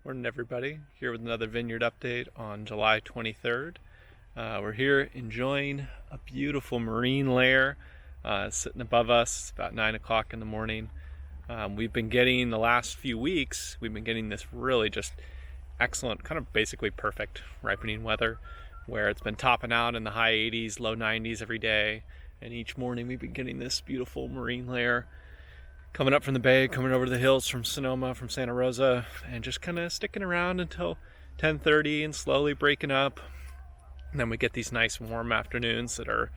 Morning everybody, here with another vineyard update on July 23rd. We're here enjoying a beautiful marine layer sitting above us. It's about 9 o'clock in the morning. We've been getting, the last few weeks, we've been getting this really just excellent, kind of basically perfect ripening weather, where it's been topping out in the high 80s, low 90s every day. And each morning we've been getting this beautiful marine layer coming up from the bay, coming over to the hills from Sonoma, from Santa Rosa, and just kind of sticking around until 10:30 and slowly breaking up. And then we get these nice warm afternoons that are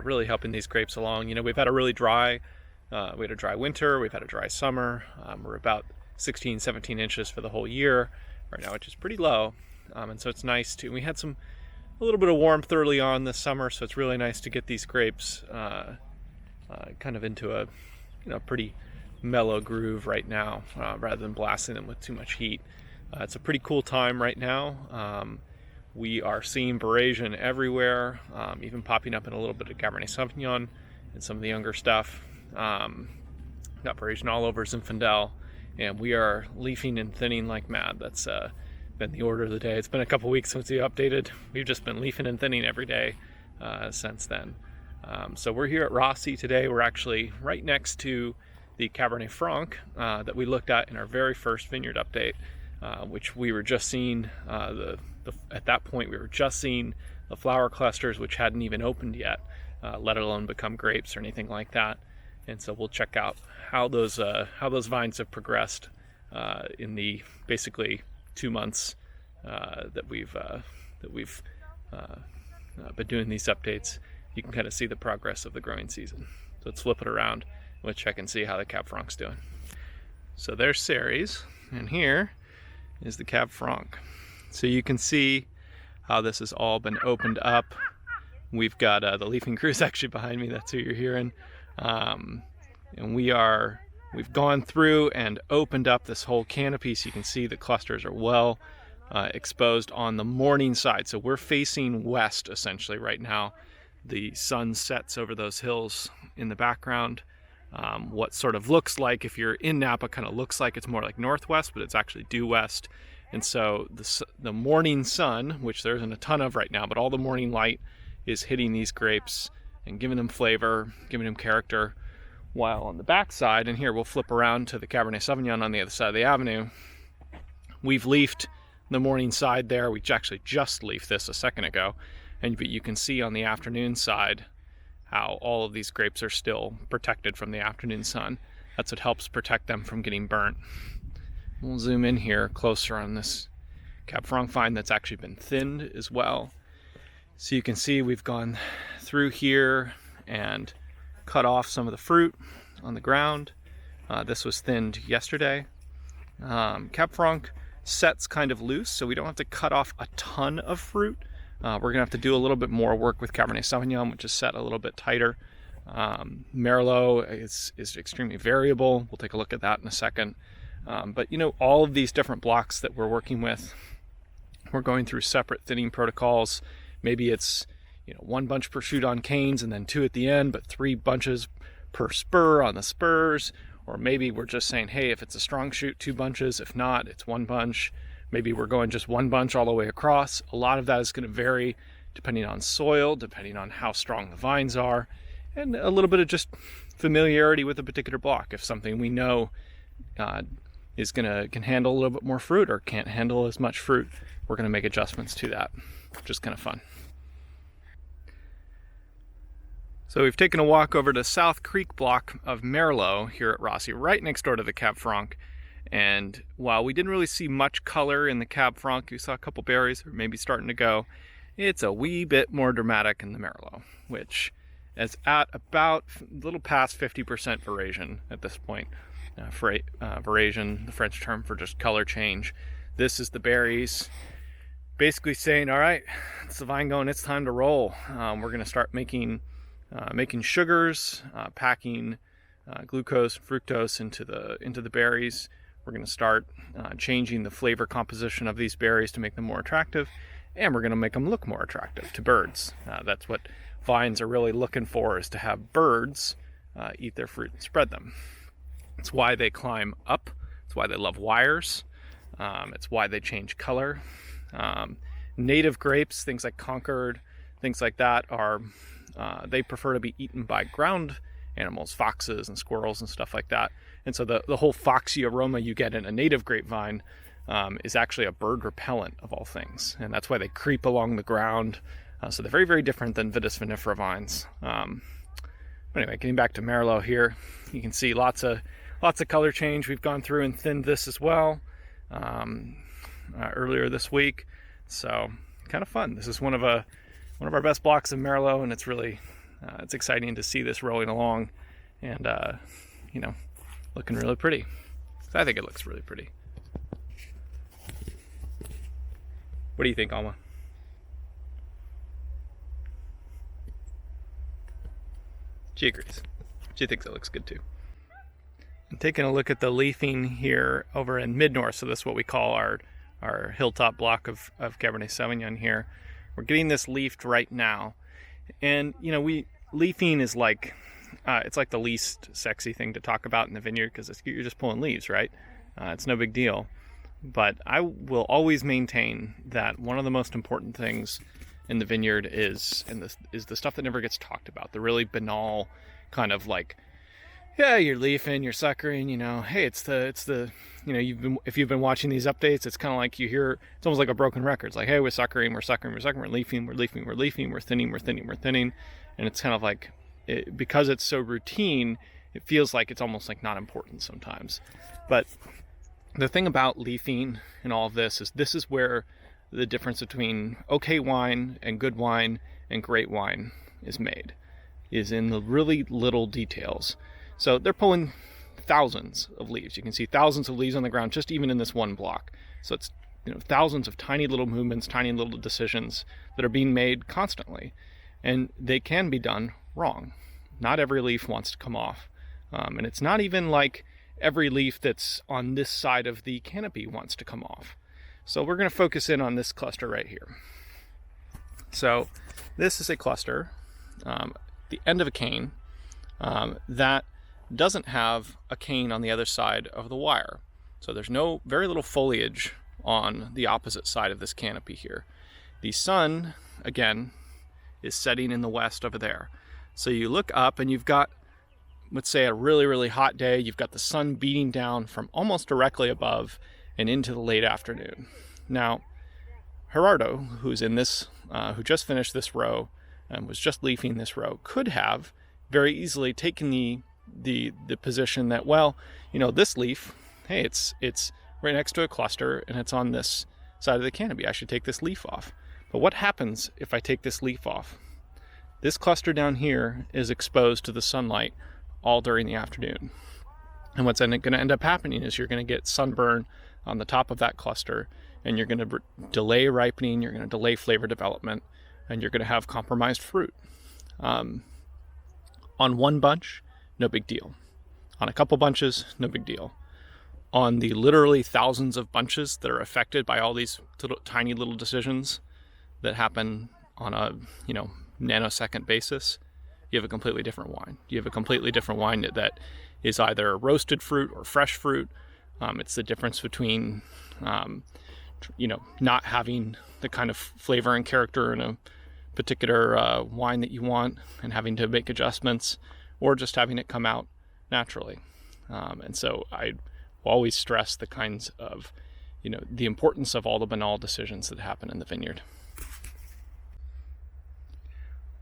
really helping these grapes along. You know, we've had a really dry, we had a dry winter, we've had a dry summer. We're about 16, 17 inches for the whole year right now, which is pretty low. And so it's nice to, we had a little bit of warmth early on this summer, so it's really nice to get these grapes kind of into a pretty mellow groove right now, rather than blasting them with too much heat. It's a pretty cool time right now. We are seeing verasion everywhere, even popping up in a little bit of Cabernet Sauvignon and some of the younger stuff. Got verasion all over Zinfandel, and we are leafing and thinning like mad. That's been the order of the day. It's been a couple weeks since we updated. We've just been leafing and thinning every day since then. So we're here at Rossi today. We're actually right next to the Cabernet Franc that we looked at in our very first vineyard update, which we were just seeing, at that point we were just seeing the flower clusters, which hadn't even opened yet, let alone become grapes or anything like that. And so we'll check out how those vines have progressed in the basically 2 months that we've been doing these updates. You can kind of see the progress of the growing season. So let's flip it around. Let's check and see how the Cab Franc's doing. So there's Ceres, and here is the Cab Franc. So you can see how this has all been opened up. We've got the leafing crews actually behind me. That's who you're hearing. And we've gone through and opened up this whole canopy, so you can see the clusters are well exposed on the morning side. So we're facing west essentially right now. The sun sets over those hills in the background. What sort of looks like, if you're in Napa, kind of looks like it's more like northwest, but it's actually due west. And so the morning sun, which there isn't a ton of right now, but all the morning light is hitting these grapes and giving them flavor, giving them character. While on the back side, and here we'll flip around to the Cabernet Sauvignon on the other side of the avenue, we've leafed the morning side there. We actually just leafed this a second ago. But you can see on the afternoon side how all of these grapes are still protected from the afternoon sun. That's what helps protect them from getting burnt. We'll zoom in here closer on this Cab Franc vine that's actually been thinned as well. So you can see we've gone through here and cut off some of the fruit on the ground. This was thinned yesterday. Cab Franc sets kind of loose, so we don't have to cut off a ton of fruit. We're gonna have to do a little bit more work with Cabernet Sauvignon, which is set a little bit tighter. Merlot is extremely variable. We'll take a look at that in a second. But all of these different blocks that we're working with, we're going through separate thinning protocols. Maybe it's one bunch per shoot on canes and then 2 at the end, but 3 bunches per spur on the spurs. Or maybe we're just saying, hey, if it's a strong shoot, 2 bunches. If not, it's 1 bunch. Maybe we're going just 1 bunch all the way across. A lot of that is going to vary depending on soil, depending on how strong the vines are, and a little bit of just familiarity with a particular block. If something we know can handle a little bit more fruit or can't handle as much fruit, we're going to make adjustments to that, which is kind of fun. So we've taken a walk over to South Creek block of Merlot here at Rossi, right next door to the Cab Franc. And while we didn't really see much color in the Cab Franc, we saw a couple berries maybe starting to go, it's a wee bit more dramatic in the Merlot, which is at about a little past 50% verasion at this point. Verasion, the French term for just color change. This is the berries basically saying, all right, it's the vine going, it's time to roll. We're going to start making sugars, packing glucose, fructose into the berries. We're going to start changing the flavor composition of these berries to make them more attractive, and we're going to make them look more attractive to birds. That's what vines are really looking for, is to have birds eat their fruit and spread them. It's why they climb up. It's why they love wires. It's why they change color. Native grapes, things like Concord, things like that, are they prefer to be eaten by ground animals, foxes and squirrels and stuff like that. And so the whole foxy aroma you get in a native grapevine is actually a bird repellent of all things. And that's why they creep along the ground. So they're very, very different than Vitis vinifera vines. But anyway, getting back to Merlot here, you can see lots of color change. We've gone through and thinned this as well earlier this week. So kind of fun. This is one of our best blocks of Merlot, and it's really it's exciting to see this rolling along and looking really pretty. I think it looks really pretty. What do you think, Alma? She agrees. She thinks it looks good too. I'm taking a look at the leafing here over in mid-north. So this is what we call our hilltop block of Cabernet Sauvignon here. We're getting this leafed right now. And, leafing is like, it's like the least sexy thing to talk about in the vineyard because you're just pulling leaves, right? It's no big deal. But I will always maintain that one of the most important things in the vineyard is the stuff that never gets talked about. The really banal kind of like, yeah, you're leafing, you're suckering, hey, it's the if you've been watching these updates, it's kind of like you hear, it's almost like a broken record. It's like, hey, we're suckering, we're leafing, we're thinning. And it's kind of like, because it's so routine, it feels like it's almost like not important sometimes. But the thing about leafing and all of this is where the difference between okay wine and good wine and great wine is made, is in the really little details. So they're pulling thousands of leaves. You can see thousands of leaves on the ground just even in this one block. So it's thousands of tiny little movements, tiny little decisions that are being made constantly. And they can be done wrong. Not every leaf wants to come off. And it's not even like every leaf that's on this side of the canopy wants to come off. So we're going to focus in on this cluster right here. So this is a cluster, the end of a cane, that doesn't have a cane on the other side of the wire. So there's very little foliage on the opposite side of this canopy here. The sun, again, is setting in the west over there. So you look up and you've got, let's say, a really, really hot day. You've got the sun beating down from almost directly above and into the late afternoon. Now, Gerardo, who's in this, who just finished this row and was just leafing this row, could have very easily taken the position that, well, this leaf, hey, it's right next to a cluster and it's on this side of the canopy. I should take this leaf off. But what happens if I take this leaf off? This cluster down here is exposed to the sunlight all during the afternoon. And what's going to end up happening is you're going to get sunburn on the top of that cluster, and you're going to delay ripening, you're going to delay flavor development, and you're going to have compromised fruit. On one bunch, no big deal. On a couple bunches, no big deal. On the literally thousands of bunches that are affected by all these tiny little decisions that happen on a nanosecond basis, you have a completely different wine. You have a completely different wine that is either roasted fruit or fresh fruit. It's the difference between not having the kind of flavor and character in a particular wine that you want and having to make adjustments, or just having it come out naturally. And so I always stress the kinds of, the importance of all the banal decisions that happen in the vineyard.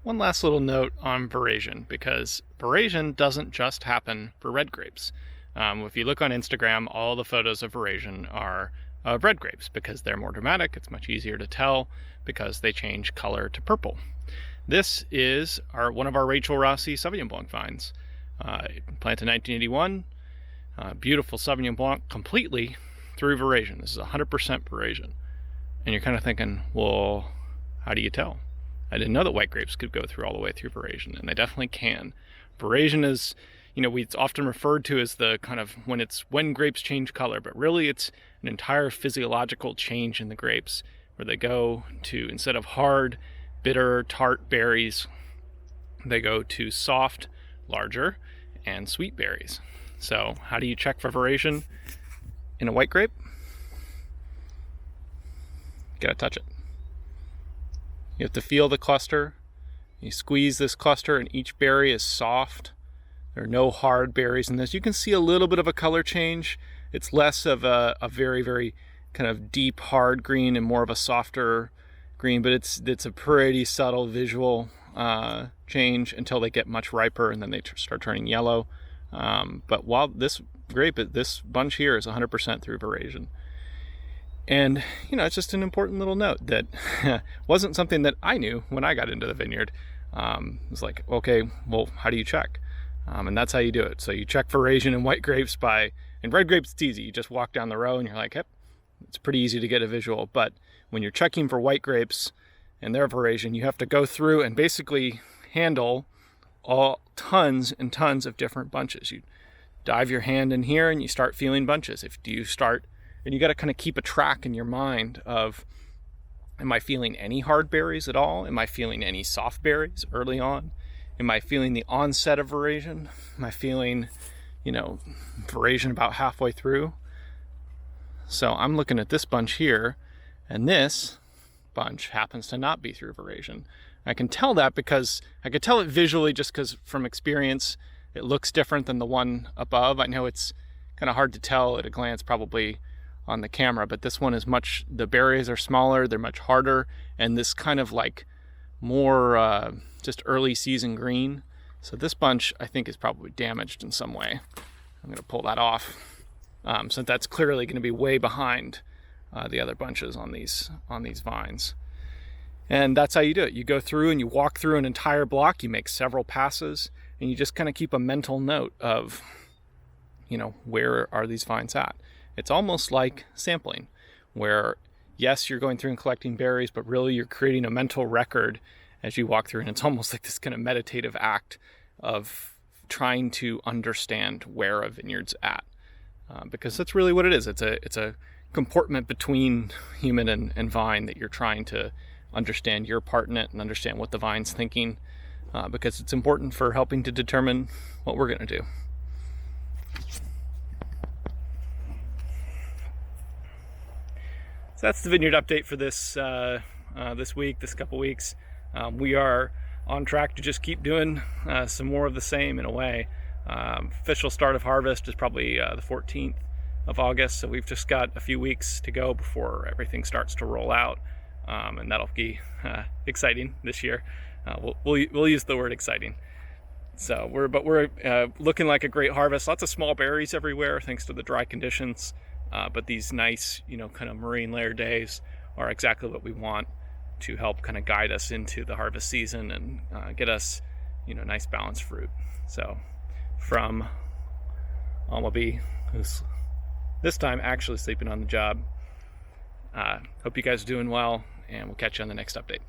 One last little note on verasion, because verasion doesn't just happen for red grapes. If you look on Instagram, all the photos of verasion are of red grapes because they're more dramatic. It's much easier to tell because they change color to purple. This is one of our Rachel Rossi Sauvignon Blanc vines, planted in 1981. Beautiful Sauvignon Blanc, completely through verasion. This is 100% verasion. And you're kind of thinking, well, how do you tell? I didn't know that white grapes could go through all the way through verasion, and they definitely can. Verasion is, it's often referred to as the kind of when grapes change color, but really it's an entire physiological change in the grapes where they go to, instead of hard, bitter, tart berries, they go to soft, larger, and sweet berries. So how do you check for verasion in a white grape? You gotta touch it. You have to feel the cluster. You squeeze this cluster and each berry is soft. There are no hard berries in this. You can see a little bit of a color change. It's less of a very, very kind of deep, hard green and more of a softer green, but it's a pretty subtle visual change until they get much riper and then they start turning yellow. But while this bunch here is 100% through verasion. And, it's just an important little note that wasn't something that I knew when I got into the vineyard. It was like, okay, well, how do you check? And that's how you do it. So you check verasion in white grapes in red grapes, it's easy. You just walk down the row and you're like, yep, it's pretty easy to get a visual. But when you're checking for white grapes and their verasion, you have to go through and basically handle all tons and tons of different bunches. You dive your hand in here and you start feeling bunches. And you got to kind of keep a track in your mind of, am I feeling any hard berries at all? Am I feeling any soft berries early on? Am I feeling the onset of verasion? Am I feeling, verasion about halfway through? So I'm looking at this bunch here, and this bunch happens to not be through verasion. I can tell that because I could tell it visually just because from experience, it looks different than the one above. I know it's kind of hard to tell at a glance probably on the camera, but this one is the berries are smaller, they're much harder, and this kind of like more just early season green. So this bunch I think is probably damaged in some way. I'm going to pull that off. So that's clearly going to be way behind the other bunches on these vines. And that's how you do it. You go through and you walk through an entire block, you make several passes, and you just kind of keep a mental note of, where are these vines at? It's almost like sampling, where yes, you're going through and collecting berries, but really you're creating a mental record as you walk through. And it's almost like this kind of meditative act of trying to understand where a vineyard's at. Because that's really what it is. It's a comportment between human and vine that you're trying to understand your part in it and understand what the vine's thinking, because it's important for helping to determine what we're going to do. So that's the vineyard update for this couple weeks. We are on track to just keep doing some more of the same in a way. Official start of harvest is probably the 14th of August, so we've just got a few weeks to go before everything starts to roll out, and that'll be exciting this year. We'll use the word exciting. So we're looking like a great harvest. Lots of small berries everywhere thanks to the dry conditions. But these nice, kind of marine layer days are exactly what we want to help kind of guide us into the harvest season and get us, nice balanced fruit. So from Almaby, who's this time actually sleeping on the job, hope you guys are doing well, and we'll catch you on the next update.